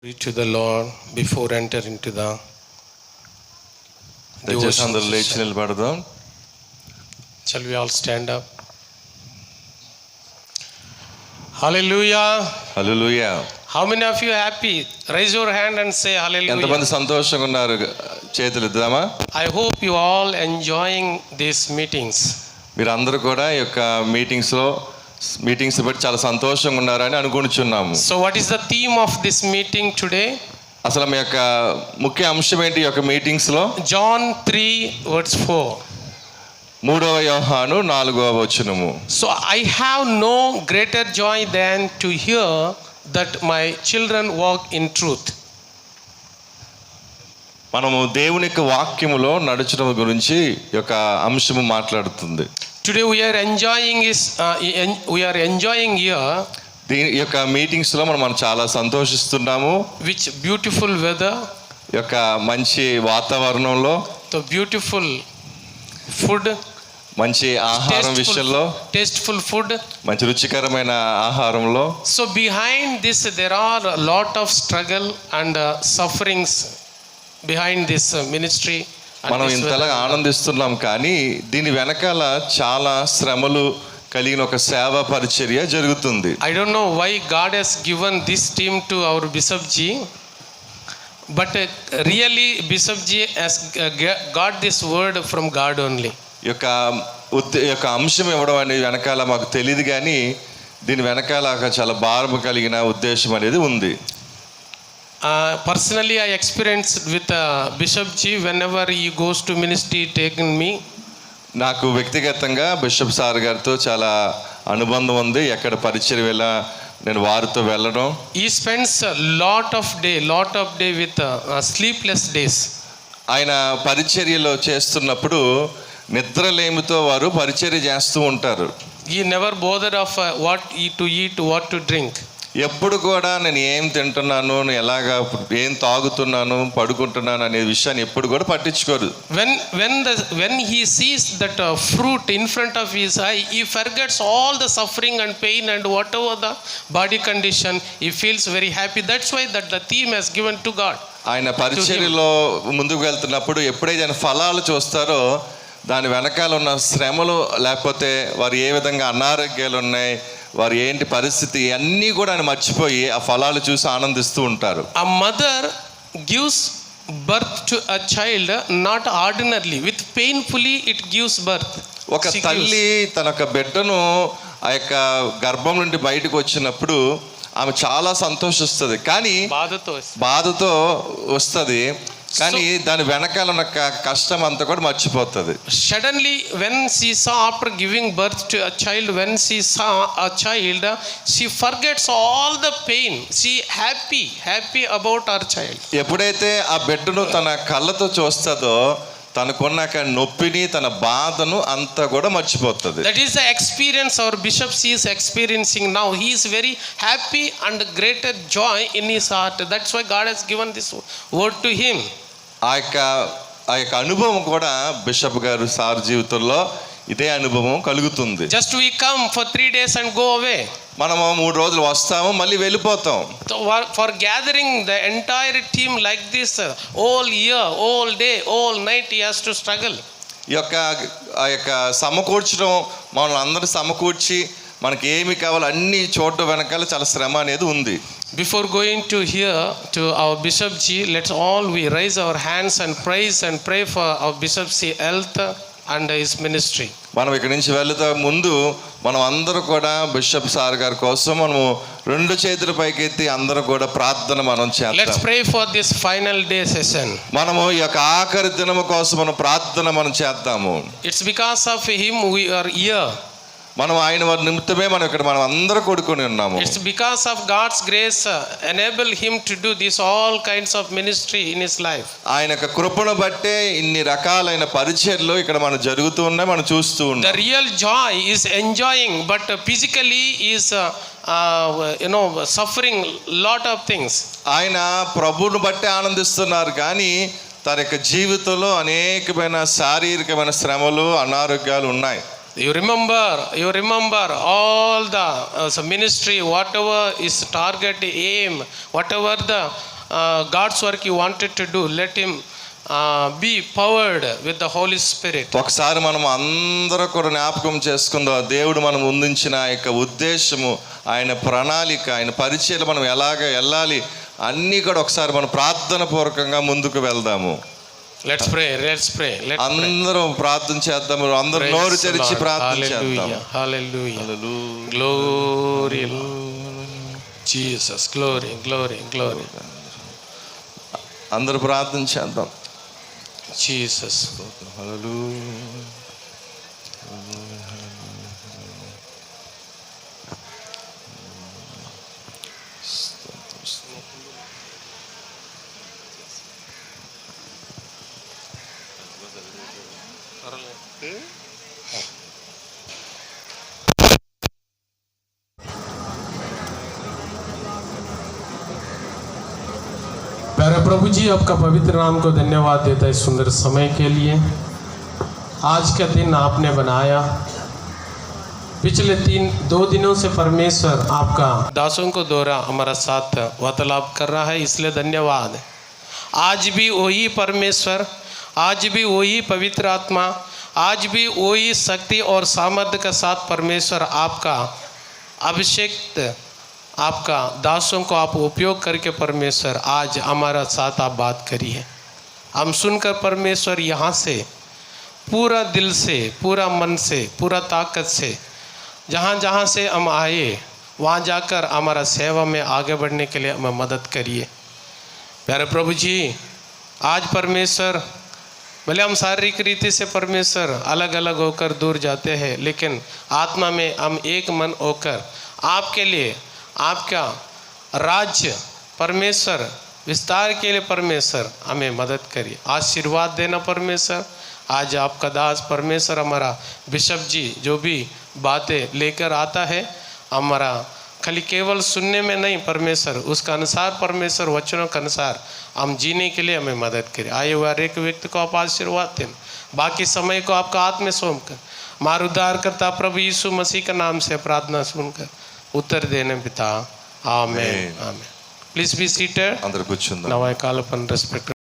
Glory to the Lord before enter into the దయచేసి అందరూ లేచి నిలబడదాం. Shall we all stand up? Hallelujah. Hallelujah. How many of you happy? Raise your hand and say hallelujah. ఎంతమంది సంతోషంగా ఉన్నారు? చేతులు ఎత్తుదామా? I hope you all enjoying these meetings. మీరు అందరూ కూడా ఈ యొక్క మీటింగ్స్ బట్టి చాలా సంతోషంగా ఉన్నారని అనుకుంటున్నాము. So what is the theme of this meeting today? అసలు మీ యొక్క ముఖ్య అంశం ఏంటి ఈ యొక్క మీటింగ్స్ లో? John 3 verse 4. 3వ యోహాను 4వ వచనము. So I have no greater joy than to hear that my children walk in truth. మనము దేవుని యొక్క వాక్యములో నడుచడం గురించి ఈ యొక్క అంశము మాట్లాడుతుంది. Today we are enjoying here దీని యొక్క మీటింగ్స్ లో మనం చాలా సంతోషిస్తున్నాము. which beautiful weather, ఈ యొక్క మంచి వాతావరణంలో, the beautiful food, మంచి ఆహారం విషయంలో, tasteful food. మంచి రుచికరమైన ఆహారంలో. So behind this there are a lot of struggle and sufferings behind this ministry. మనం ఇంతలా ఆనందిస్తున్నాం, కానీ దీని వెనకాల చాలా శ్రమలు కలిగిన ఒక సేవా పరిచర్య జరుగుతుంది. I don't know why God has given this team to our Bishop Ji, but really Bishop Ji has got this word from God only. ఈ యొక్క అంశం ఇవ్వడం అనేది వెనకాల మాకు తెలియదు, కానీ దీని వెనకాల చాలా భారం కలిగిన ఉద్దేశం అనేది ఉంది. Personally I experienced with Bishop Ji whenever he goes to ministry taken me. నాకు వ్యక్తిగతంగా బిషప్ సార్ గారితో చాలా అనుబంధం ఉంది. ఎక్కడ పరిచయం వెళ్ళా నేను వారితో వెళ్ళడం. He spends a lot of day with sleepless days. ఆయన పరిచర్యలో చేస్తున్నప్పుడు నిద్రలేమితో వారు పరిచర్య చేస్తూ ఉంటారు. He never bothered of what to eat, what to drink. ఎప్పుడు కూడా నేను ఏం తింటున్నాను, ఎలాగా ఏం తాగుతున్నాను, పడుకుంటున్నాను అనే విషయాన్ని ఎప్పుడు కూడా పట్టించుకోరు. When he sees that fruit in front of his eye, he forgets all the suffering and pain and whatever the body condition. He feels very happy. That's why that the theme has given to God. ఆయన పరిచర్యలో ముందుకు వెళ్తున్నప్పుడు ఎప్పుడైతే ఆయన ఫలాలు చూస్తారో దాని వెనకాల ఉన్న శ్రమలు, లేకపోతే వారు ఏ విధంగా అనారోగ్యాలు ఉన్నాయి, వారు ఏంటి పరిస్థితి, అన్నీ కూడా ఆయన మర్చిపోయి ఆ ఫలాలు చూసి ఆనందిస్తూ ఉంటారు. A mother gives birth to a child not ordinarily, with painfully it gives birth. ఒక తల్లి తన యొక్క బిడ్డను ఆ యొక్క గర్భం నుండి బయటకు వచ్చినప్పుడు ఆమె చాలా సంతోషిస్తుంది, కానీ బాధతో వస్తుంది, కానీ దాని వెనకాల ఉన్న కష్టం అంతా కూడా మర్చిపోతుంది. Suddenly when she saw, after giving birth to a child, when she saw a child, she forgets all the pain. She happy about her child. ఎప్పుడైతే ఆ బిడ్డను తన కళ్ళతో చూస్తుందో తనకున్న నొప్పిని, తన బాధను అంతా కూడా మర్చిపోతుంది. That is the experience our bishop is experiencing now. He is very happy and greater joy in his heart. That's why God has given this word to him. ఆ యొక్క అనుభవం కూడా బిషప్ గారు సార్ జీవితంలో ఇదే అనుభవం కలుగుతుంది. Just we come for 3 days and go away. మనము 3 రోజులు వస్తాము, మళ్ళీ వెళ్ళిపోతాం. For gathering the entire team like this, all year, all day, all night he has to struggle. ఆ యొక్క సమకూర్చడం, మనల్ని అందరూ సమకూర్చి మనకి ఏమి కావాలో అన్ని చోట్ల వెనకాల చాలా శ్రమ అనేది ఉంది. Before going to hear to our Bishop Ji, let's all we raise our hands and praise and pray for our Bishop's health and his ministry. మనం ఇక్కడి నుంచి వెళ్తా ముందు మనం అందరూ కూడా బిషప్ సార్ గారి కోసం మనము 2 చేతుల పైకెత్తి అందరూ కూడా ప్రార్థన మనం చేద్దాం. Let's pray for this final day session. మనము ఈ యొక్క ఆఖరి దినము కోసం మనం ప్రార్థన మనం చేద్దాము. It's because of him we are here. మనం ఆయన వారి నిమిత్తమే మనం ఇక్కడ మనం అందరూ కూడుకొని ఉన్నాము. It's because of God's grace enable him to do this all kinds of ministry in his life. ఆయన యొక్క కృపను బట్టే ఇన్ని రకాలైన పరిచర్యలు ఇక్కడ మనం జరుగుతూ ఉన్నాయి, మనం చూస్తూ ఉన్నాం. The real joy is enjoying, but physically is suffering lot of things. ఆయన ప్రభువును బట్టి ఆనందిస్తున్నారు, కానీ తన యొక్క జీవితంలో అనేకమైన శారీరకమైన శ్రమలు, అనారోగ్యాలు ఉన్నాయి. You remember all the ministry, whatever is target, aim, whatever the God's work you wanted to do, let him be powered with the Holy Spirit. ఒకసారి మనం అందరూ కూడా జ్ఞాపకం చేసుకుందాం, దేవుడు మనం ముందుంచిన ఆ యొక్క ఉద్దేశము, ఆయన ప్రణాళిక, ఆయన పరిచయలు మనం ఎలాగ వెళ్ళాలి అన్నీ కూడా ఒకసారి మనం ప్రార్థన పూర్వకంగా ముందుకు వెళ్దాము. Let's pray. అందరూ ప్రార్థన చేద్దాము. అందరూ నోరు తెరిచి ప్రార్థన చేద్దాం. Hallelujah. Glory. Jesus. Glory. అందరూ ప్రార్థన చేద్దాం. Jesus. प्यारे प्रभु जी, आपका पवित्र नाम को धन्यवाद देता है इस सुंदर समय के लिए। आज का दिन आपने बनाया, पिछले 2 दिनों से परमेश्वर आपका दासों को द्वारा हमारा साथ वार्तालाप कर रहा है, इसलिए धन्यवाद। आज भी वही परमेश्वर, आज भी वही पवित्र आत्मा, आज भी वही शक्ति और सामर्थ्य के साथ परमेश्वर आपका अभिषेक, आपका दासों को आप उपयोग करके परमेश्वर आज हमारा साथ आप बात करिए। हम सुनकर परमेश्वर यहाँ से पूरा दिल से, पूरा मन से, पूरा ताकत से, जहाँ से हम आए वहाँ जाकर हमारा सेवा में आगे बढ़ने के लिए हमें मदद करिए। प्यारे प्रभु जी, आज परमेश्वर भले हम शारीरिक रीति से परमेश्वर अलग अलग होकर दूर जाते हैं, लेकिन आत्मा में हम एक मन होकर आपके लिए, आपका राज्य परमेश्वर विस्तार के लिए परमेश्वर हमें मदद करिए, आशीर्वाद देना परमेश्वर। आज आपका दास परमेश्वर हमारा बिशप जी जो भी बातें लेकर आता है, हमारा खाली केवल सुनने में नहीं परमेश्वर, उसका अनुसार परमेश्वर वचनों के अनुसार हम जीने के लिए हमें मदद करें। आए हुए हर एक व्यक्ति को आप आशीर्वाद दें, बाकी समय को आपका हाथ में सौंप कर हमारा उद्धारकर्ता प्रभु यीशु मसीह के नाम से प्रार्थना सुनकर उत्तर देने पिता, आमेन। Please be seated. అందరూ కూర్చుందాం. Now I call upon respect